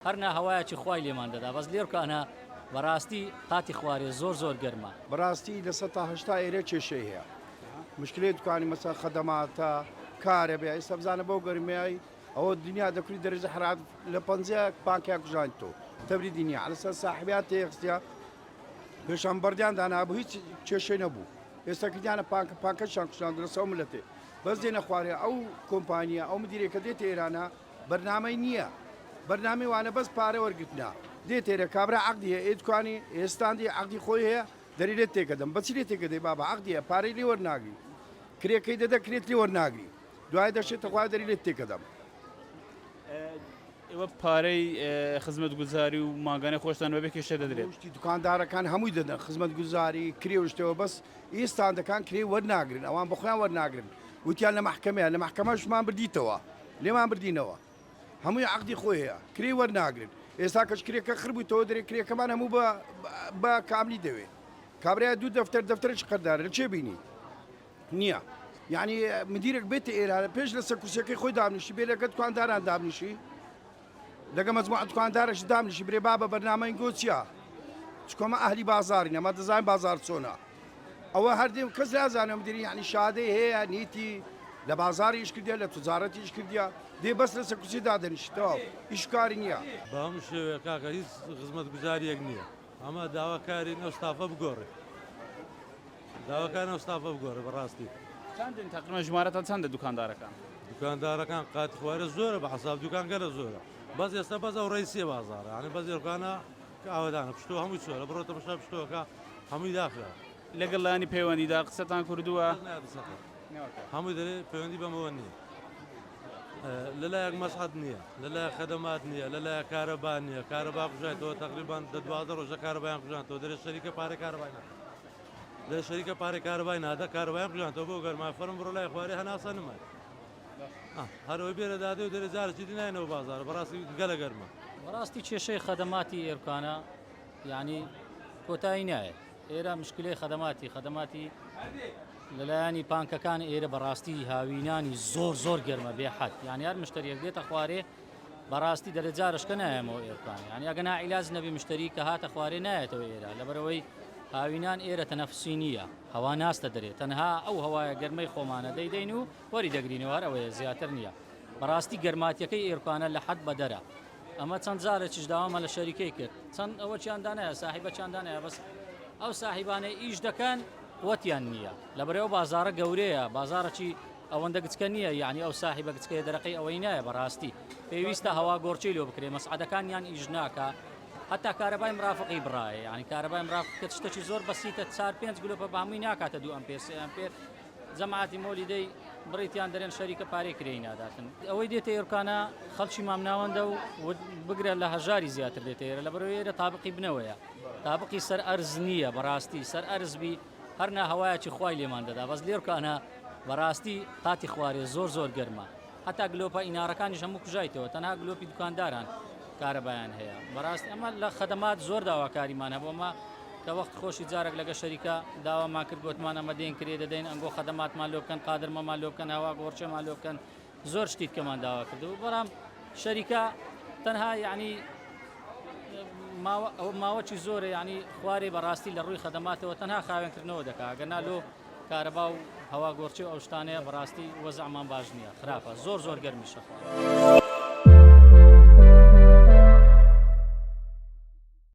هەرنا هەوایەکی خوای لێمان دەدا بەس لێرکانە بەڕاستی قاتی خوارێ زۆر گەرمە بەڕاستی لە 100 تا 80 ئێرە کێشەی هەیە مشکلەی دوکانی مەسا خەدەماتە کارە بێ ئێستا بزانە بەو گەرمیایی ئەوە دنیا دەکوی دەرەجە حرارەت لە 50 پانکیا کوژانیتەوە تەبری دنیا لەسەر ساحبیات تێخستیا پێشان بەردیان دانابوو هیچ کێشەی نەبوو ئێستا کردیانە پانکەشان کوژاندنە سەو ملەتێ بەس دێنە خوارێ ئەو کۆمپانیا ئەو مدیرێکە دێتە ئێرانە بەرنامەی نییە بەرنامی وانە بەس پارە وەرگرتنا دێت ئێرە کابرا عەقدی هەیە ئێتوانی ئێستاندی عەقدی خۆی هەیە دەری لێت تێکەدەم بەچی لێت تێکەدەی بابا عەقدیە پارەی لێ وەرناگری کرێکەی دەدە کرێت لێ وەرناگری دوای دەشێتە خوای دەری لێت تێکەدەم ئێوە پارەی خزمەتگوزاری و ماگانەی خۆشتان بەبێ کێشە دەدرێت شتی دوکاندارەکان هەمووی دەدەن خزمەتگوزاری کرێ و شتەوە بەس ئێستاندەکان کرێ وەرناگرن ئەوان بەخۆیان وەرناگرن وتیان لە محکەمەیە لە محکەمەشمان بردیتەوە لێمان بردینەوە هەمووی عەقدی خۆی هەیە کرێ وەرناگرن ئێستا کەش کرێکە خربوویتەوە دەرێ کرێکەمان هەموو بە کاملی دەوێت کابرای دوو دەفتەرش قەردارە لە چێ بینی نییە یعنی مدیرێک بێتە ئێرانە پێش لەسەر کورسەکەی خۆی دامنیشی بێ لەگە دوکانداران دامنیشی لەگە مەجموعە دوکاندارش دامنیشی برێ بابە بەرنامەی گۆچیە چکۆمە ئەهلی بازاری نەما دەزانین بازار چۆنە ئەوە هەردێم کەس نازانێ مدیری یعنی شادەی هەیە نیتی لە بازاری ئیش کردیا لە توجارەتی ئیش کردیا دێ بەس لەسەر کورسی دادەنیشتەوە ئیشکاری نییە بە هەموو شێوەیە کاکە هیچ خزمەتگوزاریەک نییە ئەمە داواکاری ئەوستافە بگۆڕێ داواکان ئەوستافە بگۆڕێ بەڕاستی چندن تقریبا ژمارەتان چەندە دوکاندارەکان دوکاندارەکان قاتی خوارە زۆرە بە حساب دوکان گەرە زۆرە بەس ئێستا بەس ئەو ڕیسیە بازارە ینی بەس ێرکانە ئاوەدانە پشتۆ هەمووی چۆرە بڕۆتە بەشە پشتۆکە هەمووی داخرا لەگەڵ لایانی پەیوەندیدا قسەتان کردووە هەمووی دەرێ پەیوەندی بەمەوە نییە لەلایەک مەسحەت نییە لەلایە خەدەمات نییە لەلایە کارەبا نییە کارەبا کوژایەوە تقریبان 12 ڕۆژە کارەبایان کوژانەوە دەرێ شەریکە پارەی کارەبای ناکات لە شەریکە پارەی کارەبای نادا کارەبایان کوژانەوە بۆ گەرمای فەرم بڕۆ لای خوارێ هەناسە نمای هەرەوەی بێرە دادێ و دەرێ جارێکی دیناینەوە بازارە بەڕاستی گەلە گەرمە بەڕاستی کێشەی خەدەماتی ئێرکانە یعنی کۆتایی نایە ئێرە مشکلەی خەدەماتی لەلایانی پانکەکان ئێرە بەڕاستی هاوینانی زۆر گەرمە بێحەد یعنی هەر مشتریەک دێتە خوارێ بەڕاستی دەرێ جارشکە نایەمەوە ئێرکان یعنی ئەگە نائیلاج نەبی مشتری کە هاتە خوارێ نایەتەوە ئێرە لەبەرەوەی هاوینان ئێرە تەنەفسی نییە هەوا ناستە دەرێت تەنها ئەو هەوایە گەرمەی خۆمانە دەیدەین و وەری دەگرینەوە ئەوەیە زیاتر نییە بەڕاستی گەرماتیەکەی ئێرکانە لە حەد بەدەرە ئەمە چەند جارێکیش داوامە لە شەریکەی کرد چەند ئەوە چیاندانایە ساحیبە چاندانایە بەس ئەو ساحیبانەی ئیش دەکەن وەتیان نییە لەبەرەوە بازارە گەورەیە بازارەی ئەوەندە گچکە نییە یعنی ئەو ساحیبە گچکەیە دەرەقەی ئەوەی نایە بەڕاستی پێویستە هەوا گۆرچەی لۆ بکرێ مەسعەدەکانیان ئیش ناکە حتا کارەبای مرافقی بڕایە ینی کارەبای مرافق شتێکی زۆر بەسیتە 4-5 گلۆپە بەهەمووی ناکاتە 2 ئەمپێر 3 ئەمپێر جەماعەتی مۆلی دەی بڕیتیان دەرێن شەریکە پارەی کرێی ناداتن ئەوەی دێتە ئێرکانە خەڵکی مامناوەندە و بگرە لە هەژاری زیاتر دێتە ئێرە لەبەرەوەی ئێرە تابقی بنەوەیە تابقی سەر ئەرز نییە بەڕاستی سەر ئەرزبی هەرنا هەوایەکی خوای لێمان دەدا بەس لێرکانە بەڕاستی قاتی خوارێ زۆر گەرمە هەتا گلۆپە ئینارەکانیش هەموو کوژایتەوە تەنها گلۆپی دوکانداران کارەبایان هەیە بەڕاستی ئەمە لە خەدەمات زۆر داواکاریمان هەبوومە کە وەخت خۆشی جارێک لەگە شەریکە داوامان کرد گوتمان ئەمە دێن کرێ دەدەین ئەنگۆ خەدەماتمان لۆ بکەن قادرمەمان لۆ بکەن هاوا گۆڕچەمان لۆ بکەن زۆر شتیت کەمان داوا کردو بەڵام شەریکە تەنها یعنی ماوەی زۆرە ینی خوارێ بەڕاستی لە ڕووی خەدەماتەوە تەنها خاوێنکردنەوە دەکا گەنا لۆ کارەبا و هەوا گۆڕچی ئەو شتانەیە بەڕاستی وەزعمان باش نییە خراپە زۆر گەرمیشە خوارێ